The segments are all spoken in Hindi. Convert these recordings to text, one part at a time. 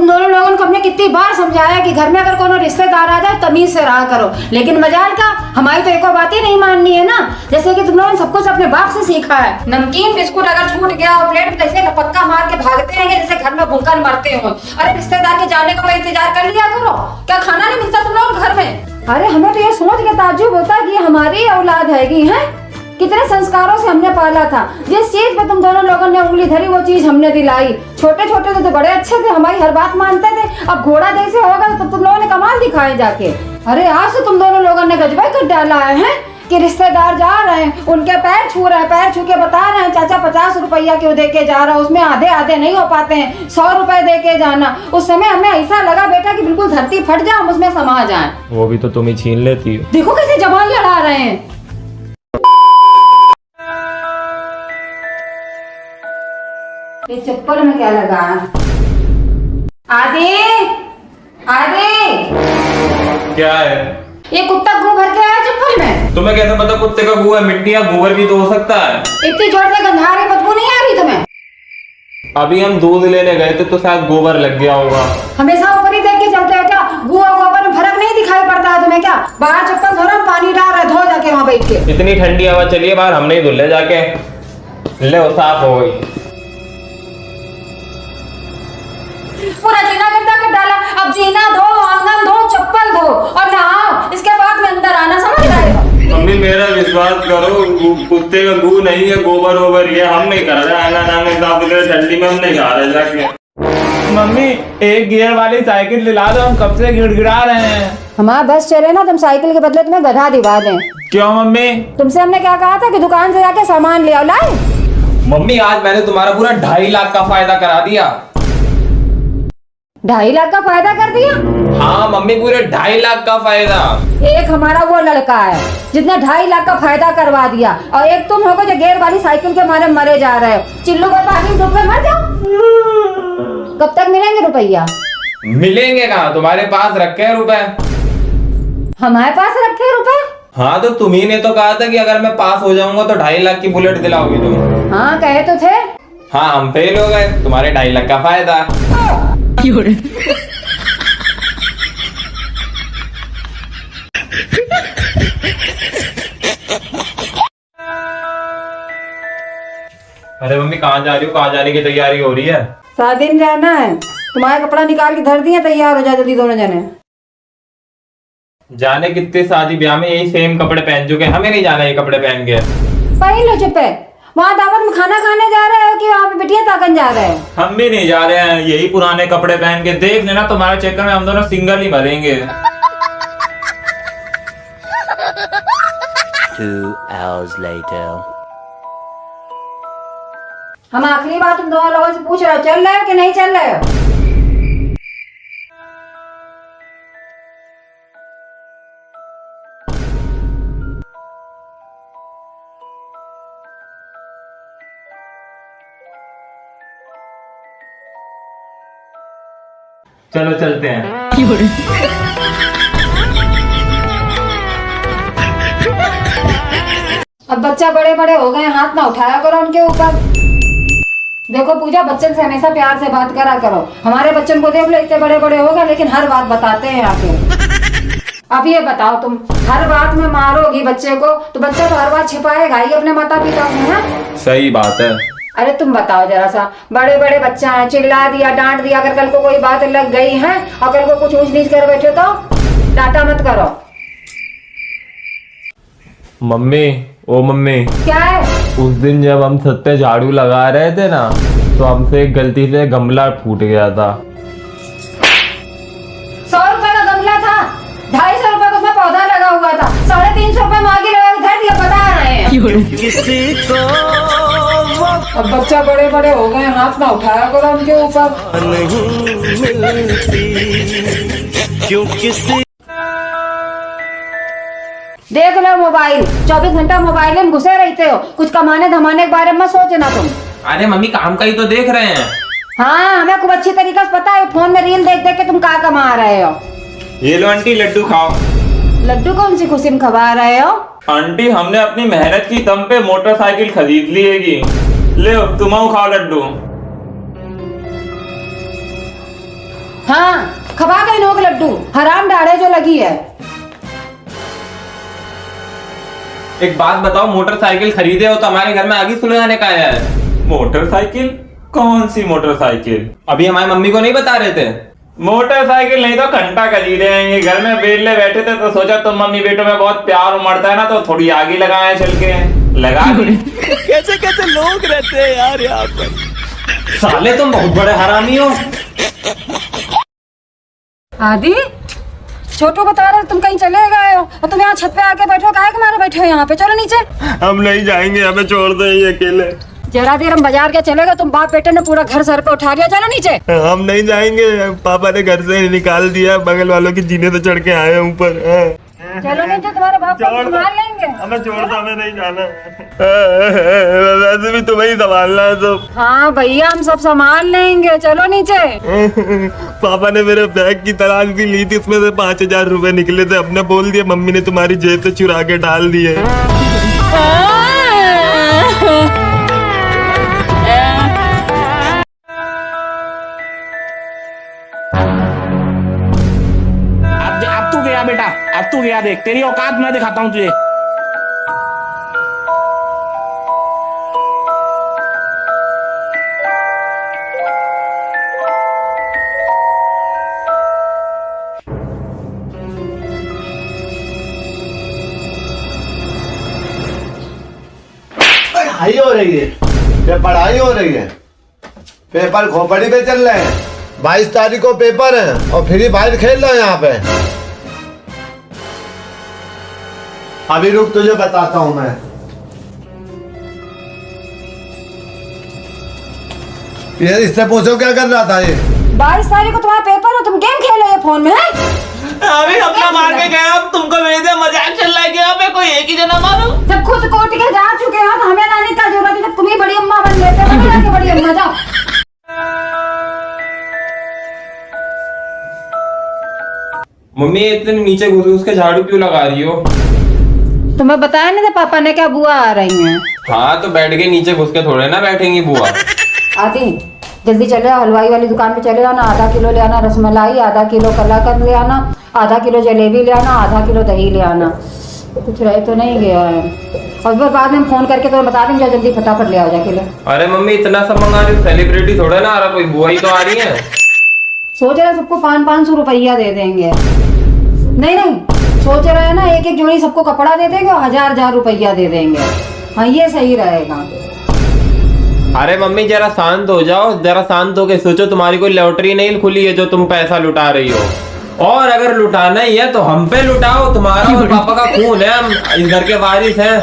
तुम दोनों लोगों को हमने कितनी बार समझाया कि घर में अगर कोनो रिश्तेदार आ जाए तमीज से रहा करो, लेकिन मजाल का हमारी तो एक और बात ही नहीं माननी है ना। जैसे कि तुम लोगों ने सब कुछ अपने बाप से सीखा है। नमकीन बिस्कुट अगर छूट गया और प्लेट में ऐसे लपक्का मार के भागते रहेंगे जैसे घर में भूखा मरते हो। अरे रिश्तेदार के जाने का इंतजार कर लिया करो, क्या खाना नहीं मिलता तुम लोग घर में? अरे हमें तो ये सोच के ताज्जुब होता है कि हमारी औलाद हैगी है। कितने संस्कारों से हमने पाला था, जिस चीज पे तुम दोनों लोगों ने उंगली धरी वो चीज हमने दिलाई। छोटे छोटे तो बड़े अच्छे थे, हमारी हर बात मानते थे। अब घोड़ा जैसे होगा तो तुम लोगों ने कमाल दिखाए जाके। अरे आज से तुम दोनों लोगों ने गजबा कर डाला है कि रिश्तेदार जा रहे हैं, उनके पैर छू रहे हैं, पैर छू के बता रहे हैं चाचा 50 रुपया क्यों दे के जा रहा है, उसमें आधे आधे नहीं हो पाते हैं, 100 रुपए दे के जाना। उस समय हमें ऐसा लगा बेटा कि बिल्कुल धरती फट जाए, हम उसमें समा जाए। वो भी तो तुम ही छीन लेती हो। देखो कैसे जबान लड़ा रहे हैं। ये चप्पल में क्या लगा? आदि आदि क्या है? ये कुत्ता गू भर के आया चप्पल में। तुम्हें कैसे पता कुत्ते का गू है? मिट्टी या गोबर भी तो हो सकता है। इतनी जोर से गंधारी बदबू नहीं आ रही तुम्हें? अभी हम दूध लेने गए थे तो शायद गोबर लग गया होगा। हमेशा ऊपर ही देख के चलते हो क्या? गू और गोबर में फर्क नहीं दिखाई पड़ता है तुम्हें क्या? बाहर चप्पल धो रहा, पानी डाल रहा, धो जाके वहाँ बैठ के। इतनी ठंडी हवा चली है बाहर, हमने ही धुल ले जाके। ले वो साफ हो गई। पूरा जीना गंदा कर डाला। अब जीना धो, आंगन धो, चप्पल धो और नहाओ, इसके बाद में अंदर आना, समझ रहे हो? मम्मी मेरा विश्वास करो, कुत्ते का गू नहीं है, गोबर वोबर ये हम नहीं कर रहे। आंगन साफ सुथरे ठंडी में हम नहीं खा रहे जाके। मम्मी एक गियर वाली साइकिल दिला दो, हम कब से गिड़गिड़ा रहे हैं। हमारा बस चले ना, तुम साइकिल के बदले तुम्हें गधा दिवा दें। क्यों मम्मी? तुमसे हमने क्या कहा था कि दुकान से जाके सामान ले आओ, लाए? मम्मी आज मैंने तुम्हारा पूरा 2.5 लाख का फायदा करा दिया। 2.5 लाख का फायदा कर दिया? हाँ मम्मी पूरे 2.5 लाख का फायदा। एक हमारा वो लड़का है जिसने 2.5 लाख का फायदा करवा दिया, और एक तुम हो जो गियर वाली साइकिल के मारे मरे जा रहे हो। चिल्लू को पानी धूप में मर जाओ। कब तक मिलेंगे रुपया? मिलेंगे कहाँ, तुम्हारे पास रखे हैं रुपए। हमारे पास रखे हैं रुपए? हाँ तो तुम्ही ने तो कहा था कि अगर मैं पास हो जाऊंगा तो 2.5 लाख की बुलेट दिलाओगी तुम। हाँ कहे तो थे। हाँ हम फेल हो गए, तुम्हारे 2.5 लाख का फायदा। अरे मम्मी कहाँ जा रही हो? कहाँ जाने की तैयारी हो रही है? शादी में जाना है। तुम्हारा कपड़ा निकाल के धर दिया, तैयार हो जा जल्दी दोनों जने। जाने कितने शादी ब्याह में यही सेम कपड़े पहन चुके हैं, हमें नहीं जाना ये कपड़े पहन के। पहन लो चुप है। वहाँ दावत में खाना खाने जा रहे हो कि वहाँ पे बिटिया ताकन जा रहे हो? हम भी नहीं जा रहे हैं, यही पुराने कपड़े पहन के। देख लेना तुम्हारे चक्कर में हम दोनों सिंगल ही मरेंगे। 2 hours later. हम आखिरी बार तुम दोनों लोगों से पूछ रहे हो, चल रहे हो कि नहीं चल रहे हो? चलो चलते हैं। अब बच्चा बड़े बड़े हो गए, हाथ ना उठाया करो उनके ऊपर। देखो पूजा, बच्चन से हमेशा प्यार से बात करा करो। हमारे बच्चन को देख लो, इतने बड़े बड़े हो गए लेकिन हर बात बताते हैं आके। अब ये बताओ, तुम हर बात में मारोगी बच्चे को तो बच्चा तो हर बात छिपाएगा ही अपने माता पिता से, है? सही बात है। अरे तुम बताओ जरा सा, बड़े बड़े बच्चा है, चिल्ला दिया, डांट दिया, अगर कल को कोई बात लग गई है और कल को कुछ ऊंच नीच कर बैठे तो डांटा मत करो। मम्मी, ओ मम्मी, क्या है? उस दिन जब हम छत पे झाड़ू लगा रहे थे ना, तो हमसे एक गलती से गमला फूट गया था। 100 रुपए का गमला था, 250 रुपए का उसमें पौधा लगा हुआ था, 350 रुपए मांगे धर दिया, बता रहे हैं। अब बच्चा बड़े बड़े हो गए, हाथ ना उठाया करो उनके ऊपर। देख लो मोबाइल, 24 घंटा मोबाइल में घुसे रहते हो, कुछ कमाने धमाने के बारे में सोचना तुम। अरे मम्मी काम का ही तो देख रहे हैं। हाँ हमें खूब अच्छी तरीके से पता है, फोन में रील देख देख के तुम क्या कमा रहे हो। ये लो आंटी लड्डू खाओ। लड्डू कौन सी खुशी में खवा रहे हो? आंटी हमने अपनी मेहनत की दम पे मोटरसाइकिल खरीद ली हैगी, ले तुम खाओ लड्डू। हाँ, खबा गए नोक लड्डू, हराम डाड़े जो लगी है। एक बात बताओ, मोटरसाइकिल खरीदे हो तो हमारे घर में आग ही सुलगाने का आया है। मोटरसाइकिल? कौन सी मोटरसाइकिल? अभी हमारी मम्मी को नहीं बता रहे थे? मोटरसाइकिल नहीं तो घंटा खरीदे हैं। ये घर में बेले बैठे थे तो सोचा तुम मम्मी बेटों में बहुत प्यार उमड़ता है ना, तो थोड़ी आग ही लगाए चल के लगा। कैसे कैसे लोग रहते हैं यार यहाँ पर। साले तुम बहुत बड़े हरामी हो। आदि, छोटू बता रहे तुम कहीं चले गए हो और तुम यहाँ छत पे आके बैठो, काहे के मारे बैठे हो यहाँ पे? चलो नीचे। हम नहीं जाएंगे, हमें छोड़ दो ये अकेले। जरा देर हम बाजार के चले गए, तुम बाप बेटे ने पूरा घर सर पे उठा लिया। चलो नीचे। हम नहीं जाएंगे, पापा ने घर से निकाल दिया, बगल वालों की जीने तो चढ़ के आए ऊपर। चलो नीचे, तुम्हारे बाप को संभाल लेंगे। हमें छोड़ दो, हमें नहीं जाना। वैसे भी तुम्हें ही संभालना है तो। हाँ भैया, हम सब संभाल लेंगे। चलो नीचे। पापा ने मेरे बैग की तलाश भी ली थी, उसमें से 5,000 रुपए निकले थे। अपने बोल दिए मम्मी ने तुम्हारी जेब से चुरा के डाल दिए। अब तू गया बेटा, अब तू गया, देख तेरी औकात मैं दिखाता हूँ तुझे। पढ़ाई हो रही है, ये पढ़ाई हो रही है। पेपर खोपड़ी पे चल रहे हैं। 22 तारीख को पेपर है और फ्री फायर खेल रहे हैं यहाँ पे। अभी रुक, तुझे बताता हूँ मैं। ये इससे पूछो क्या कर रहा था ये? 22 तारीख को तुम्हारा पेपर है, तुम गेम खेल रहे हो फोन में? अभी अपना मार के गया, अब तुमको मेरे से मजाक चल रहा है कि यहाँ पे कोई एक ही जना मारो। सब खुद कोट के जा चुके हो तो हमें लाने का जरूरत है। तुम ही बड़ी अम्मा बन लेते हो, बना के बड़ी अम्मा। जाओ। मम्मी इतने नीचे घुस के झाड़ू क्यों लगा रही हो? तुम्हें बताया नहीं था पापा ने क्या बुआ आ रही हैं? हाँ तो बैठ के नीचे घुस के थोड़े ना बैठेंगी बुआ। आदि, जल्दी चले आओ, हलवाई वाली दुकान पे चले आना। आधा किलो ले आना रसमलाई, आधा किलो कलाकंद ले आना, आधा किलो जलेबी ले आना, आधा किलो दही ले आना। कुछ रह तो नहीं गया है। और फिर बाद में फोन करके तुम्हें बता देंगे, जल्दी फटाफट ले आओ जाके ले। अरे मम्मी इतना सब मंगा रही हो, सेलिब्रिटी थोड़ा ना आ रहा, कोई बुआ ही तो आ रही है। सोच रहे सबको 500-500 रुपया दे देंगे। नहीं नहीं, सोच रहे हैं ना एक एक जोड़ी सबको कपड़ा दे देंगे और 1000-1000 रुपया दे देंगे। हाँ, ये सही रहेगा। अरे मम्मी जरा शांत हो जाओ, जरा शांत होके सोचो। तुम्हारी कोई लॉटरी नहीं खुली है जो तुम पैसा लुटा रही हो। और अगर लुटाना ही है तो हम पे लुटाओ, तुम्हारा और पापा का खून है, हम इस घर के वारिस हैं।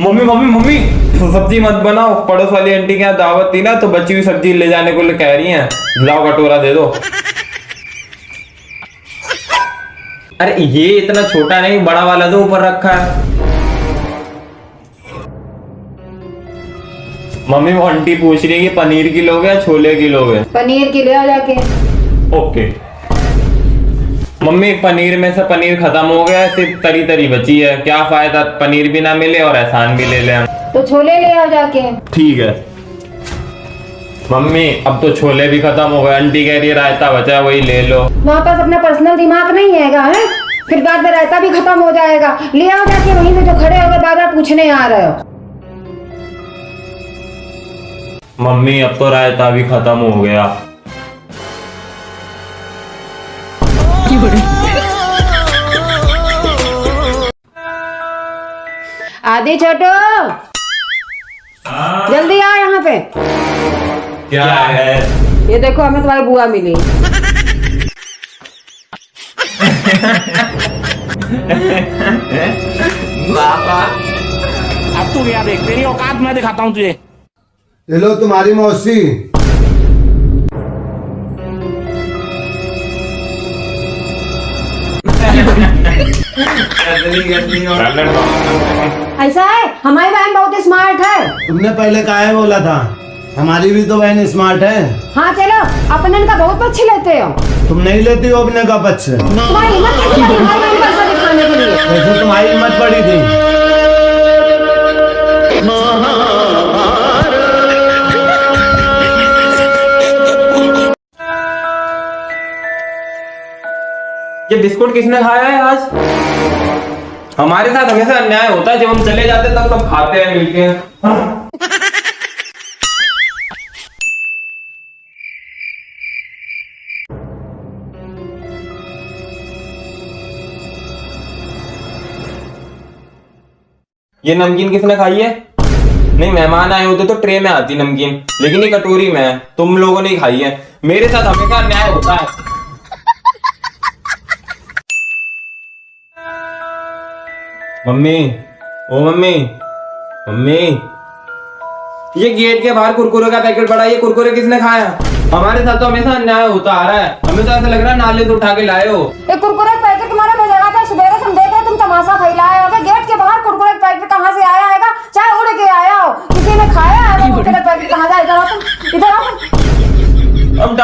मम्मी मम्मी मम्मी, सब्जी मत बनाओ, पड़ोस वाली आंटी के यहाँ दावत थी ना, तो बची हुई सब्जी ले जाने को कह रही हैं। लाओ कटोरा दे दो। अरे ये इतना छोटा नहीं, बड़ा वाला दो, ऊपर रखा है। मम्मी वो आंटी पूछ रही है कि पनीर की लोगे या छोले की लोगे? पनीर की ले आओ जाके। ओके। मम्मी पनीर में से पनीर खत्म हो गया, सिर्फ तरी तरी बची है। क्या फायदा, पनीर भी ना मिले और एहसान भी ले ले हम। तो छोले ले आओ जाके। ठीक है मम्मी, अब तो छोले भी खत्म हो गए। आंटी कह रही है रायता बचा है, वही ले लो। वहाँ पास अपना पर्सनल दिमाग नहीं है? फिर बाद में रायता भी खत्म हो जाएगा। ले आओ जाके वहीं से, जो खड़े हो गए बार बार पूछने आ रहे हो। मम्मी अब तो रायता भी खत्म हो गया। आदि छोटो, जल्दी आ यहाँ पे। क्या है? ये देखो, हमें तुम्हारी बुआ मिली। पापा, अब तू गया, देख तेरी औकात मैं दिखाता हूँ तुझे। ये लो तुम्हारी मौसी। ऐसा है, हमारी बहन बहुत स्मार्ट है। तुमने पहले काहे बोला था? हमारी भी तो बहन स्मार्ट है। हाँ चलो, अपने का बहुत पक्ष लेते हो। तुम नहीं लेती हो अपने का पक्ष। तुम्हारी हिम्मत कैसे पड़ी हमारी बहन को ऐसा दिखाने के लिए? वैसे तुम्हारी हिम्मत पड़ी थी। ये बिस्कुट किसने खाया है आज? हमारे साथ हमेशा अन्याय होता है, जब हम चले जाते हैं तब सब खाते हैं मिलके। ये नमकीन किसने खाई है? नहीं, मेहमान आए होते तो ट्रे में आती नमकीन, लेकिन ये कटोरी में है। तुम लोगों ने ही खाई है। मेरे साथ हमेशा अन्याय होता है। मम्मी, ओ मम्मी, मम्मी, ये गेट के बाहर कुरकुरे का पैकेट पड़ा, ये कुरकुरे किसने खाया? हमारे साथ तो हमेशा अन्याय होता आ रहा है। हमें तो ऐसा लग रहा है नाले से उठा के लाए हो। ये कुरकुरे पैकेट तुम्हारे में जगह था, सुबह से हम देख रहे तुम तमाशा फैलाए हो। गेट के बाहर कुरकुरे पैकेट कहाँ से आया है? चाहे उड़ के आया हो, किसी ने खाया है कुरकुरे पैकेट? कहाँ जाए? इधर आओ तुम, इधर आओ। अब